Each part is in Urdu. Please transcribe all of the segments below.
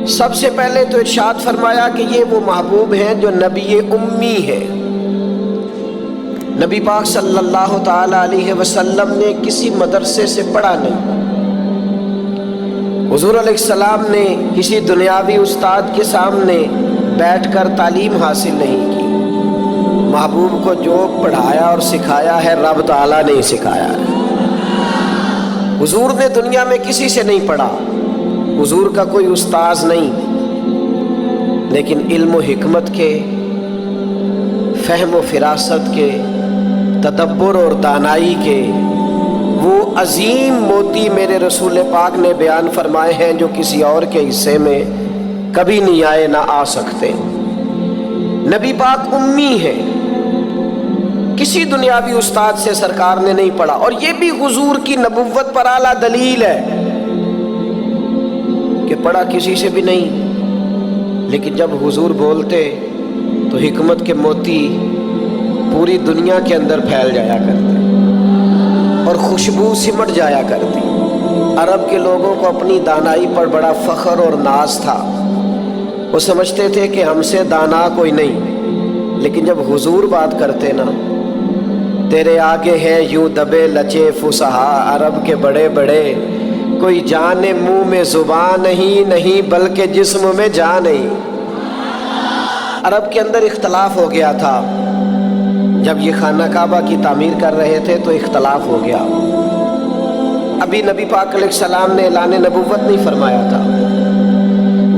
سب سے پہلے تو ارشاد فرمایا کہ یہ وہ محبوب ہیں جو نبی امی ہے۔ نبی پاک صلی اللہ تعالی علیہ وسلم نے کسی مدرسے سے پڑھا نہیں، حضور علیہ السلام نے کسی دنیاوی استاد کے سامنے بیٹھ کر تعلیم حاصل نہیں کی۔ محبوب کو جو پڑھایا اور سکھایا ہے رب تعالیٰ نے ہی سکھایا ہے۔ حضور نے دنیا میں کسی سے نہیں پڑھا، حضور کا کوئی استاذ نہیں، لیکن علم و حکمت کے، فہم و فراست کے، تدبر اور دانائی کے وہ عظیم موتی میرے رسول پاک نے بیان فرمائے ہیں جو کسی اور کے حصے میں کبھی نہیں آئے، نہ آ سکتے۔ نبی پاک امی ہے، کسی دنیاوی استاد سے سرکار نے نہیں پڑھا، اور یہ بھی حضور کی نبوت پر اعلیٰ دلیل ہے کہ پڑھا کسی سے بھی نہیں، لیکن جب حضور بولتے تو حکمت کے موتی پوری دنیا کے اندر پھیل جایا کرتے اور خوشبو سمٹ جایا کرتی۔ عرب کے لوگوں کو اپنی دانائی پر بڑا فخر اور ناز تھا، وہ سمجھتے تھے کہ ہم سے دانا کوئی نہیں، لیکن جب حضور بات کرتے نا، تیرے آگے ہیں یوں دبے لچے فصحا عرب کے بڑے بڑے، کوئی جان منہ میں زبان نہیں بلکہ جسم میں جان نہیں۔ عرب کے اندر اختلاف ہو گیا تھا، جب یہ خانہ کعبہ کی تعمیر کر رہے تھے تو اختلاف ہو گیا۔ ابھی نبی پاک علیہ السلام نے اعلان نبوت نہیں فرمایا تھا،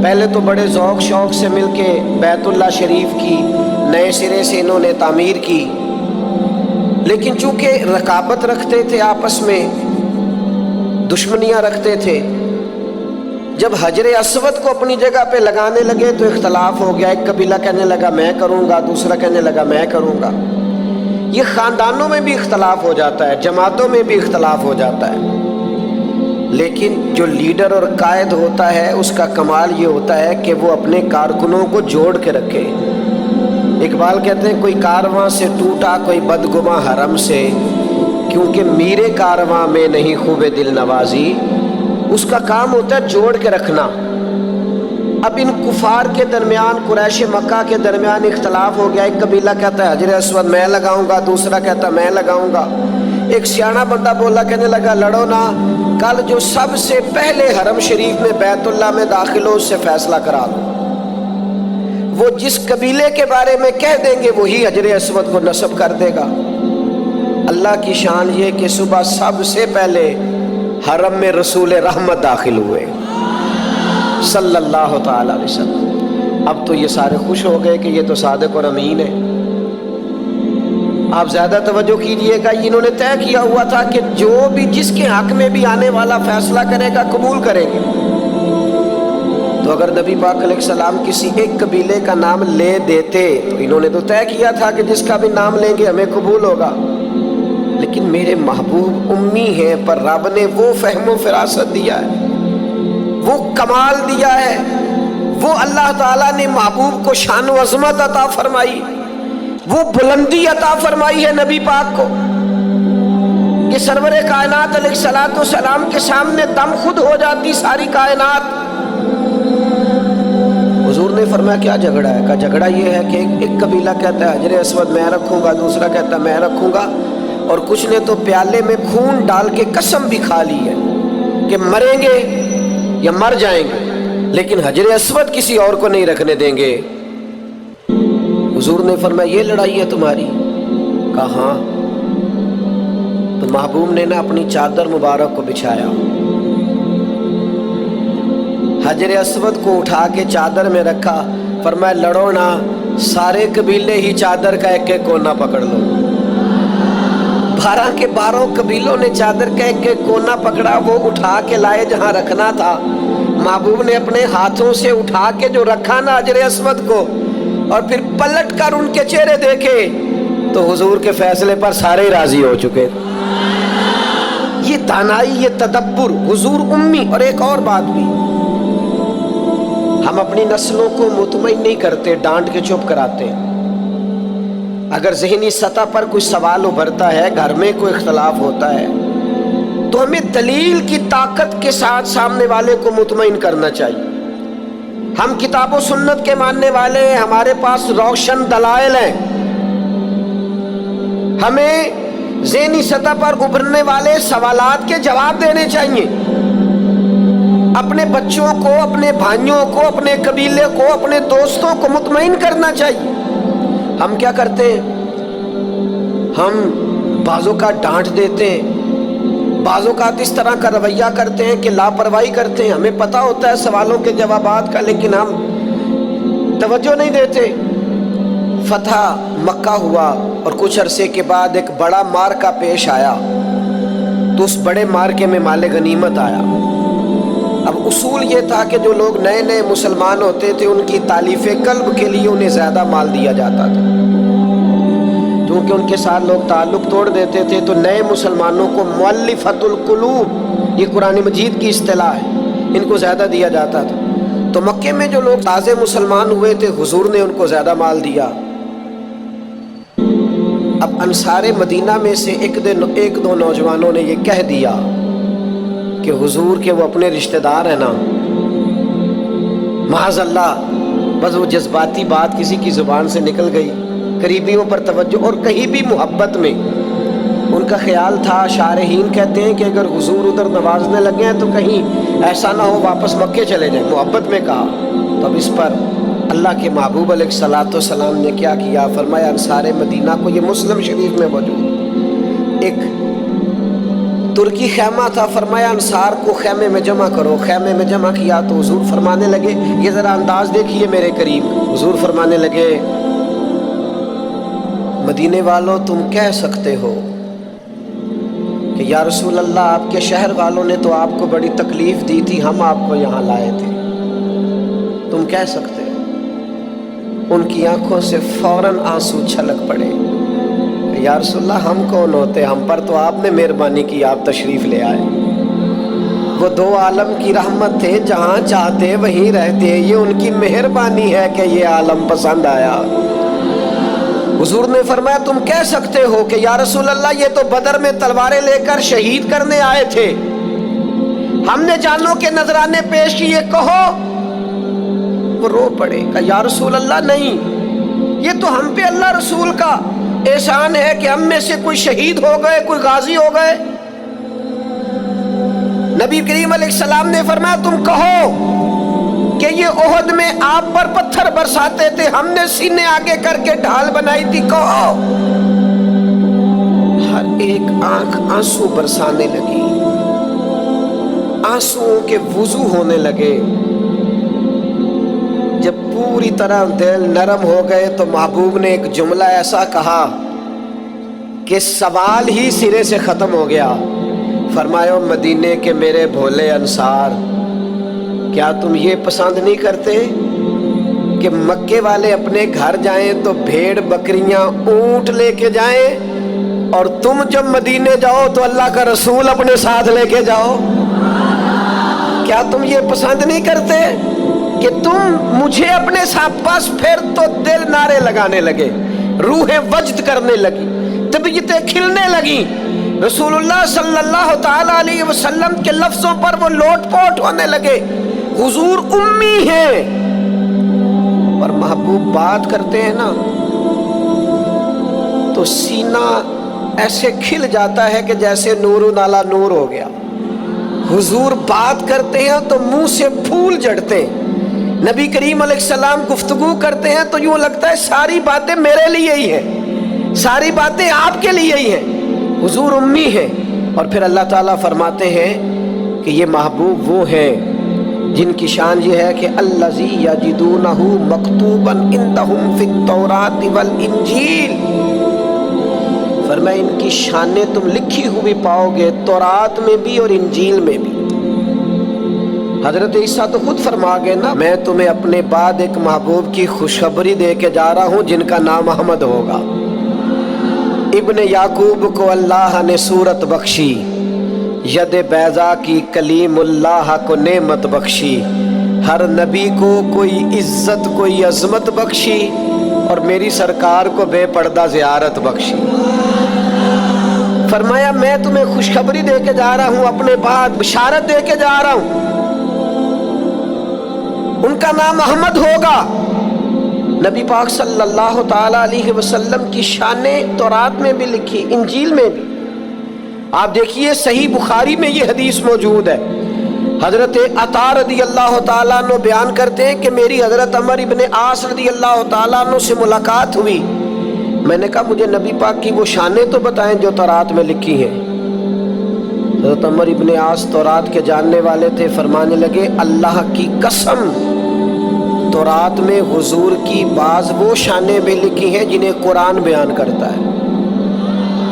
پہلے تو بڑے ذوق شوق سے مل کے بیت اللہ شریف کی نئے سرے سے انہوں نے تعمیر کی، لیکن چونکہ رقابت رکھتے تھے، آپس میں دشمنیاں رکھتے تھے، جب حجر اسود کو اپنی جگہ پہ لگانے لگے تو اختلاف ہو گیا۔ ایک قبیلہ کہنے لگا میں کروں گا، دوسرا کہنے لگا میں کروں گا۔ یہ خاندانوں میں بھی اختلاف ہو جاتا ہے، جماعتوں میں بھی اختلاف ہو جاتا ہے، لیکن جو لیڈر اور قائد ہوتا ہے اس کا کمال یہ ہوتا ہے کہ وہ اپنے کارکنوں کو جوڑ کے رکھے۔ اقبال کہتے ہیں کوئی کارواں سے ٹوٹا کوئی بدگماں حرم سے، کیونکہ میرے کارواں میں نہیں خوب دل نوازی۔ اس کا کام ہوتا ہے جوڑ کے رکھنا۔ اب ان کفار کے درمیان، قریش مکہ کے درمیان اختلاف ہو گیا، ایک قبیلہ کہتا ہے حجر اسود میں لگاؤں گا، دوسرا کہتا ہے میں لگاؤں گا۔ ایک سیاںا بندہ بولا، کہنے لگا لڑو نا، کل جو سب سے پہلے حرم شریف میں بیت اللہ میں داخل ہو اس سے فیصلہ کرا دو۔ وہ جس قبیلے کے بارے میں کہہ دیں گے وہی حجر اسود کو نصب کر دے گا۔ اللہ کی شان یہ کہ صبح سب سے پہلے حرم میں رسول رحمت داخل ہوئے صلی اللہ تعالی علیہ وسلم۔ اب تو یہ سارے خوش ہو گئے کہ یہ تو صادق اور امین ہے۔ آپ زیادہ توجہ کیجئے گا، انہوں نے طے کیا ہوا تھا کہ جو بھی جس کے حق میں بھی آنے والا فیصلہ کرے گا قبول کریں گے۔ تو اگر نبی پاک علیہ السلام کسی ایک قبیلے کا نام لے دیتے تو انہوں نے تو طے کیا تھا کہ جس کا بھی نام لیں گے ہمیں قبول ہوگا، لیکن میرے محبوب امی ہیں، پر رب نے وہ فہم و فراست دیا ہے، وہ کمال دیا ہے، وہ اللہ تعالیٰ نے محبوب کو شان و عظمت عطا فرمائی، وہ بلندی عطا فرمائی ہے نبی پاک کو کہ سرور کائنات علیہ السلام کے سامنے دم خود ہو جاتی ساری کائنات۔ حضور نے فرمایا کیا جھگڑا ہے؟ کہا جھگڑا یہ ہے کہ ایک قبیلہ کہتا ہے حجر اسود میں رکھوں گا، دوسرا کہتا ہے میں رکھوں گا، اور کچھ نے تو پیالے میں خون ڈال کے قسم بھی کھا لی ہے کہ مریں گے یا مر جائیں گے، لیکن حجر اسود کسی اور کو نہیں رکھنے دیں گے۔ حضور نے فرمایا یہ لڑائی ہے تمہاری؟ کہا ہاں۔ تو محبوب نے نا اپنی چادر مبارک کو بچھایا، حجر اسود کو اٹھا کے چادر میں رکھا، فرمایا لڑو نا، سارے قبیلے ہی چادر کا ایک ایک کونا پکڑ لو۔ 12 کے 12 قبیلوں نے چادر کا ایک ایک کونا پکڑا، وہ اٹھا کے لائے جہاں رکھنا تھا۔ محبوب نے اپنے ہاتھوں سے اٹھا کے جو رکھا نا حجر اسود کو، اور پھر پلٹ کر ان کے چہرے دیکھے تو حضور کے فیصلے پر سارے راضی ہو چکے۔ یہ دانائی، یہ تدبر، حضور امی۔ اور ایک اور بات بھی، ہم اپنی نسلوں کو مطمئن نہیں کرتے، ڈانٹ کے چپ کراتے۔ اگر ذہنی سطح پر کوئی سوال ابھرتا ہے، گھر میں کوئی اختلاف ہوتا ہے، تو ہمیں دلیل کی طاقت کے ساتھ سامنے والے کو مطمئن کرنا چاہیے۔ ہم کتاب و سنت کے ماننے والے ہیں، ہمارے پاس روشن دلائل ہیں، ہمیں ذہنی سطح پر ابھرنے والے سوالات کے جواب دینے چاہیے، اپنے بچوں کو، اپنے بھائیوں کو، اپنے قبیلے کو، اپنے دوستوں کو مطمئن کرنا چاہیے۔ ہم کیا کرتے ہیں؟ ہم بعض اوقات ڈانٹ دیتے ہیں، بعض اوقات اس طرح کا رویہ کرتے ہیں کہ لاپرواہی کرتے ہیں، ہمیں پتہ ہوتا ہے سوالوں کے جوابات کا، لیکن ہم توجہ نہیں دیتے۔ فتح مکہ ہوا اور کچھ عرصے کے بعد ایک بڑا معرکہ پیش آیا، تو اس بڑے معرکے میں مال غنیمت آیا۔ اب اصول یہ تھا کہ جو لوگ نئے نئے مسلمان ہوتے تھے ان کی تالیف قلب کے لیے انہیں زیادہ مال دیا جاتا تھا، کیونکہ ان کے ساتھ لوگ تعلق توڑ دیتے تھے، تو نئے مسلمانوں کو مؤلفۃ القلوب، یہ قرآن مجید کی اصطلاح ہے، ان کو زیادہ دیا جاتا تھا۔ تو مکے میں جو لوگ تازے مسلمان ہوئے تھے حضور نے ان کو زیادہ مال دیا۔ اب انصار مدینہ میں سے ایک دو نوجوانوں نے یہ کہہ دیا کہ حضور کے وہ اپنے رشتہ دار ہیں نا، معاذ اللہ، بس وہ جذباتی بات کسی کی زبان سے نکل گئی، قریبیوں پر توجہ، اور کہیں بھی محبت میں ان کا خیال تھا، شارحین کہتے ہیں کہ اگر حضور ادھر نوازنے لگے ہیں تو کہیں ایسا نہ ہو واپس مکے چلے جائیں، محبت میں کہا۔ تو اب اس پر اللہ کے محبوب علیہ الصلوۃ والسلام نے کیا کیا؟ فرمایا انصار مدینہ کو، یہ مسلم شریف میں موجود ایک ترکی خیمہ تھا، فرمایا انصار کو خیمے میں جمع کرو۔ خیمے میں جمع کیا تو حضور فرمانے لگے، یہ ذرا انداز دیکھیے میرے قریب، حضور فرمانے لگے مدینے والوں تم کہہ سکتے ہو کہ یا رسول اللہ آپ کے شہر والوں نے تو آپ کو بڑی تکلیف دی تھی، ہم آپ کو یہاں لائے تھے، تم کہہ سکتے ہو۔ ان کی آنکھوں سے فوراً آنسو چھلک پڑے، یا رسول اللہ ہم کون ہوتے، ہم پر تو آپ نے مہربانی کی، آپ تشریف لے آئے۔ وہ دو عالم کی رحمت تھے، جہاں چاہتے وہیں رہتے، یہ ان کی مہربانی ہے کہ یہ عالم پسند آیا۔ حضور نے فرمایا تم کہہ سکتے ہو کہ یا رسول اللہ یہ تو بدر میں تلواریں لے کر شہید کرنے آئے تھے، ہم نے جانوں کے نذرانے پیش کیے، کہو۔ وہ رو پڑے، کہ یا رسول اللہ نہیں، یہ تو ہم پہ اللہ رسول کا احسان ہے کہ ہم میں سے کوئی شہید ہو گئے، کوئی غازی ہو گئے۔ نبی کریم علیہ السلام نے فرمایا تم کہو کہ یہ احد میں آپ پر پتھر برساتے تھے، ہم نے سینے آگے کر کے ڈھال بنائی تھی، کہو۔ ہر ایک آنکھ آنسو برسانے لگی، آنسوؤں کے وضو ہونے لگے۔ جب پوری طرح دل نرم ہو گئے تو محبوب نے ایک جملہ ایسا کہا کہ سوال ہی سرے سے ختم ہو گیا۔ فرمایا مدینے کے میرے بھولے انصار، کیا تم یہ پسند نہیں کرتے کہ مکے والے اپنے گھر جائیں تو بھیڑ بکریاں اونٹ لے کے جائیں، اور تم جب مدینے جاؤ تو اللہ کا رسول اپنے ساتھ لے کے جاؤ؟ کیا تم یہ پسند نہیں کرتے کہ تم مجھے اپنے ساتھ پاس؟ پھر تو دل نعرے لگانے لگے، روحیں وجد کرنے لگی، طبیعتیں کھلنے لگی۔ رسول اللہ صلی اللہ تعالی علیہ وسلم کے لفظوں پر وہ لوٹ پوٹ ہونے لگے۔ حضور امی ہیں اور محبوب بات کرتے ہیں نا تو سینہ ایسے کھل جاتا ہے کہ جیسے نور نالا نور ہو گیا۔ حضور بات کرتے ہیں تو منہ سے پھول جھڑتے ہیں۔ نبی کریم علیہ السلام گفتگو کرتے ہیں تو یوں لگتا ہے ساری باتیں میرے لیے ہی ہیں، ساری باتیں آپ کے لیے ہی ہیں۔ حضور امی ہیں، اور پھر اللہ تعالیٰ فرماتے ہیں کہ یہ محبوب وہ ہیں جن کی شان یہ ہے کہ الذی یجدونہ مکتوبا عندہم فی التوراۃ والانجیل، فرمایا ان کی شانیں تم لکھی ہوئی پاؤ گے تورات میں بھی اور انجیل میں بھی۔ حضرت عیسیٰ تو خود فرما گئے نا، میں تمہیں اپنے بعد ایک محبوب کی خوشخبری دے کے جا رہا ہوں جن کا نام احمد ہوگا۔ ابن یعقوب کو اللہ نے صورت بخشی، ید بیضا کی کلیم اللہ کو نعمت بخشی، ہر نبی کو کوئی عزت کوئی عظمت بخشی، اور میری سرکار کو بے پردہ زیارت بخشی۔ فرمایا میں تمہیں خوشخبری دے کے جا رہا ہوں، اپنے بعد بشارت دے کے جا رہا ہوں۔ ان کا نام احمد ہوگا۔ نبی پاک صلی اللہ تعالیٰ علیہ وسلم کی شانیں تورات میں بھی لکھی، انجیل میں بھی۔ آپ دیکھیے صحیح بخاری میں یہ حدیث موجود ہے۔ حضرت عطا رضی اللہ تعالیٰ عنہ بیان کرتے ہیں کہ میری حضرت عمر ابن عاص رضی اللہ تعالیٰ عنہ سے ملاقات ہوئی۔ میں نے کہا مجھے نبی پاک کی وہ شانیں تو بتائیں جو تورات میں لکھی ہیں۔ حضرت عمر ابن عاص تورات کے جاننے والے تھے، فرمانے لگے اللہ کی قسم تورات میں حضور کی بعض وہ شانیں بھی لکھی ہیں جنہیں قرآن بیان کرتا ہے۔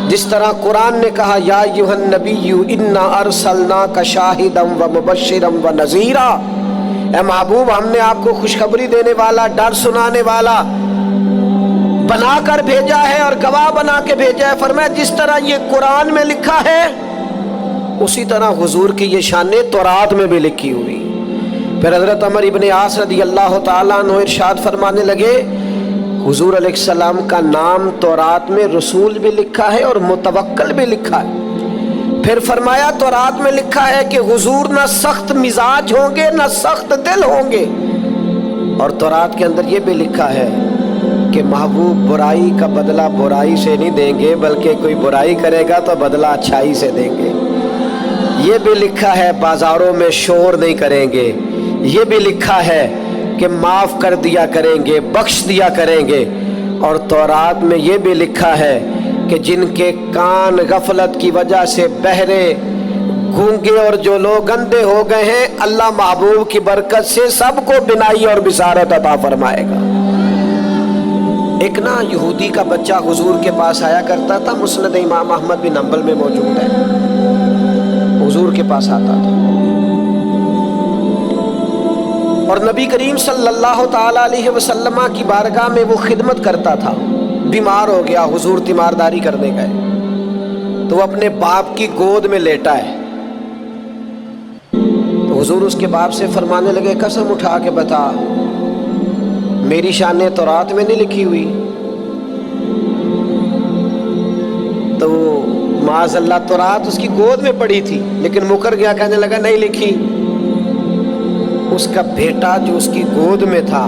جس طرح قرآن نے کہا یا ایھا النبی انا ارسلناک شاہدا ومبشرا ونذیرا، اے محبوب ہم نے آپ کو خوشخبری دینے والا، ڈر سنانے والا بنا کر بھیجا ہے اور گواہ بنا کے بھیجا ہے۔ فرمایا جس طرح یہ قرآن میں لکھا ہے اسی طرح حضور کی یہ شانیں تورات میں بھی لکھی ہوئی۔ پھر حضرت عمر ابن عاص رضی اللہ تعالیٰ عنہ ارشاد فرمانے لگے حضور علیہ السلام کا نام تورات میں رسول بھی لکھا ہے اور متوکل بھی لکھا ہے۔ پھر فرمایا تورات میں لکھا ہے کہ حضور نہ سخت مزاج ہوں گے نہ سخت دل ہوں گے، اور تورات کے اندر یہ بھی لکھا ہے کہ محبوب برائی کا بدلہ برائی سے نہیں دیں گے بلکہ کوئی برائی کرے گا تو بدلہ اچھائی سے دیں گے۔ یہ بھی لکھا ہے بازاروں میں شور نہیں کریں گے۔ یہ بھی لکھا ہے کہ معاف کر دیا کریں گے، بخش دیا کریں گے۔ اور تورات میں یہ بھی لکھا ہے کہ جن کے کان غفلت کی وجہ سے بہرے، گونگے اور جو لوگ اندھے ہو گئے ہیں، اللہ محبوب کی برکت سے سب کو بینائی اور بصارت عطا فرمائے گا۔ ایک نا یہودی کا بچہ حضور کے پاس آیا کرتا تھا، مسند امام احمد بن حنبل میں موجود ہے۔ حضور کے پاس آتا تھا اور نبی کریم صلی اللہ تعالیٰ علیہ وسلم کی بارگاہ میں وہ خدمت کرتا تھا۔ بیمار ہو گیا، حضور تیمارداری کرنے گئے تو وہ اپنے باپ کی گود میں لیٹا ہے۔ تو حضور اس کے باپ سے فرمانے لگے قسم اٹھا کے بتا میری شانیں تورات میں نہیں لکھی ہوئی؟ تو معاذ اللہ تورات اس کی گود میں پڑی تھی، لیکن مکر گیا، کہنے لگا نہیں لکھی۔ اس کا بیٹا جو اس کی گود میں تھا،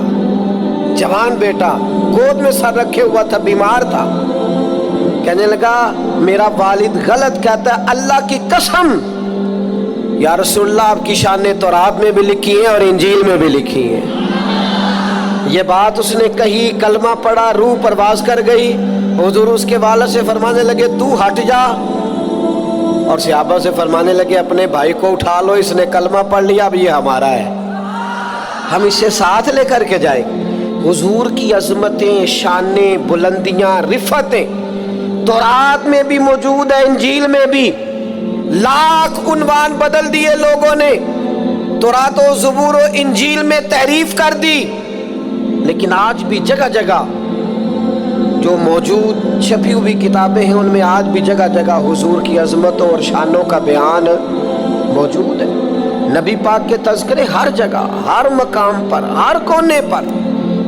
جوان بیٹا گود میں سر رکھے ہوا تھا، بیمار تھا، کہنے لگا میرا والد غلط کہتا ہے، اللہ کی قسم یا رسول اللہ آپ کی شانیں تورات میں بھی لکھی ہیں اور انجیل میں بھی لکھی ہیں۔ یہ بات اس نے کہی، کلمہ پڑھا، روح پرواز کر گئی۔ حضور اس کے والد سے فرمانے لگے تو ہٹ جا، اور صحابہ سے فرمانے لگے اپنے بھائی کو اٹھا لو، اس نے کلمہ پڑھ لیا، اب یہ ہمارا ہے، ہم اسے ساتھ لے کر کے جائیں۔ حضور کی عظمتیں، شانیں، بلندیاں، رفتیں تورات میں بھی موجود ہے، انجیل میں بھی۔ لاکھ عنوان بدل دیے لوگوں نے، تورات و زبور و انجیل میں تحریف کر دی، لیکن آج بھی جگہ جگہ جو موجود چھپی ہوئی کتابیں ہیں ان میں آج بھی جگہ جگہ حضور کی عظمتوں اور شانوں کا بیان موجود ہے۔ نبی پاک کے تذکرے ہر جگہ، ہر مقام پر، ہر کونے پر۔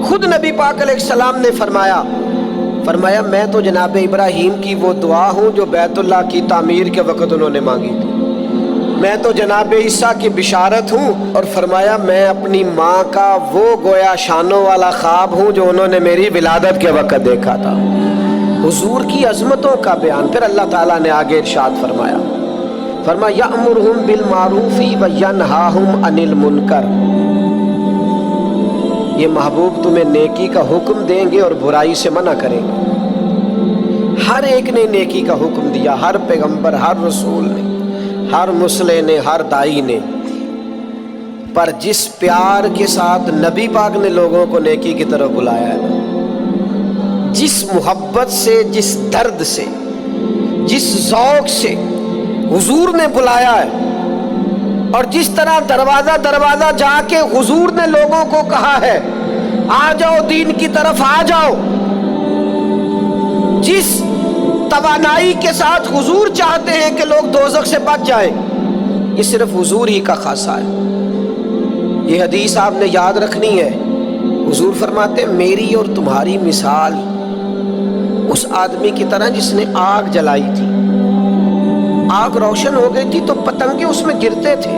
خود نبی پاک علیہ السلام نے فرمایا میں تو جناب ابراہیم کی وہ دعا ہوں جو بیت اللہ کی تعمیر کے وقت انہوں نے مانگی تھی، میں تو جناب عیسیٰ کی بشارت ہوں، اور فرمایا میں اپنی ماں کا وہ گویا شانوں والا خواب ہوں جو انہوں نے میری ولادت کے وقت دیکھا تھا۔ حضور کی عظمتوں کا بیان۔ پھر اللہ تعالیٰ نے آگے ارشاد فرمایا یَأْمُرُهُم بِالْمَعْرُوفِ وَيَنْهَاهُمْ عَنِ الْمُنْکَرِ، یہ محبوب تمہیں نیکی کا حکم دیں گے اور برائی سے منع کریں گے۔ ہر ایک نے نیکی کا حکم دیا، ہر پیغمبر، ہر رسول نے، ہر مصلح نے، ہر دائی نے، پر جس پیار کے ساتھ نبی پاک نے لوگوں کو نیکی کی طرف بلایا ہے، جس محبت سے، جس درد سے، جس ذوق سے حضور نے بلایا ہے، اور جس طرح دروازہ دروازہ جا کے حضور نے لوگوں کو کہا ہے آ جاؤ دین کی طرف آ جاؤ، جس توانائی کے ساتھ حضور چاہتے ہیں کہ لوگ دوزخ سے بچ جائیں، یہ صرف حضور ہی کا خاصہ ہے۔ یہ حدیث آپ نے یاد رکھنی ہے۔ حضور فرماتے ہیں میری اور تمہاری مثال اس آدمی کی طرح جس نے آگ جلائی تھی، آگ روشن ہو گئی تھی تو پتنگے اس میں گرتے تھے،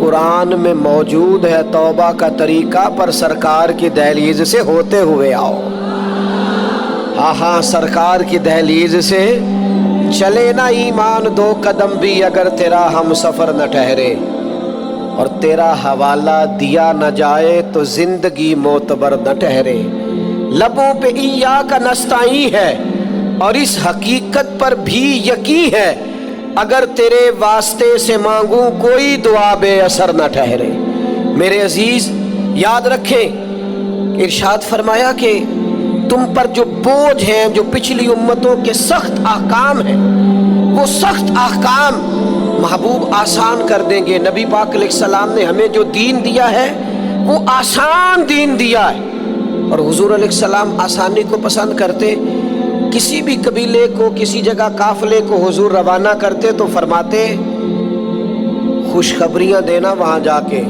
قرآن میں موجود ہے توبہ کا طریقہ، پر سرکار کی دہلیز سے ہوتے ہوئے آؤ۔ ہاں ہاں، سرکار کی دہلیز سے چلے نہ ایمان دو قدم بھی، اگر تیرا ہم سفر نہ ٹھہرے، اور تیرا حوالہ دیا نہ جائے تو زندگی معتبر نہ ٹھہرے۔ لبوں پہ ایاک نستعین ہے، اور اس حقیقت پر بھی یقین ہے، اگر تیرے واسطے سے مانگوں کوئی دعا بے اثر نہ ٹھہرے۔ میرے عزیز یاد رکھیں، ارشاد فرمایا کہ تم پر جو بوجھ ہیں، جو پچھلی امتوں کے سخت احکام ہیں، وہ سخت احکام محبوب آسان کر دیں گے۔ نبی پاک علیہ السلام نے ہمیں جو دین دیا ہے وہ آسان دین دیا ہے، اور حضور علیہ السلام آسانی کو پسند کرتے۔ کسی بھی قبیلے کو، کسی جگہ قافلے کو حضور روانہ کرتے تو فرماتے خوشخبریاں دینا وہاں جا کے،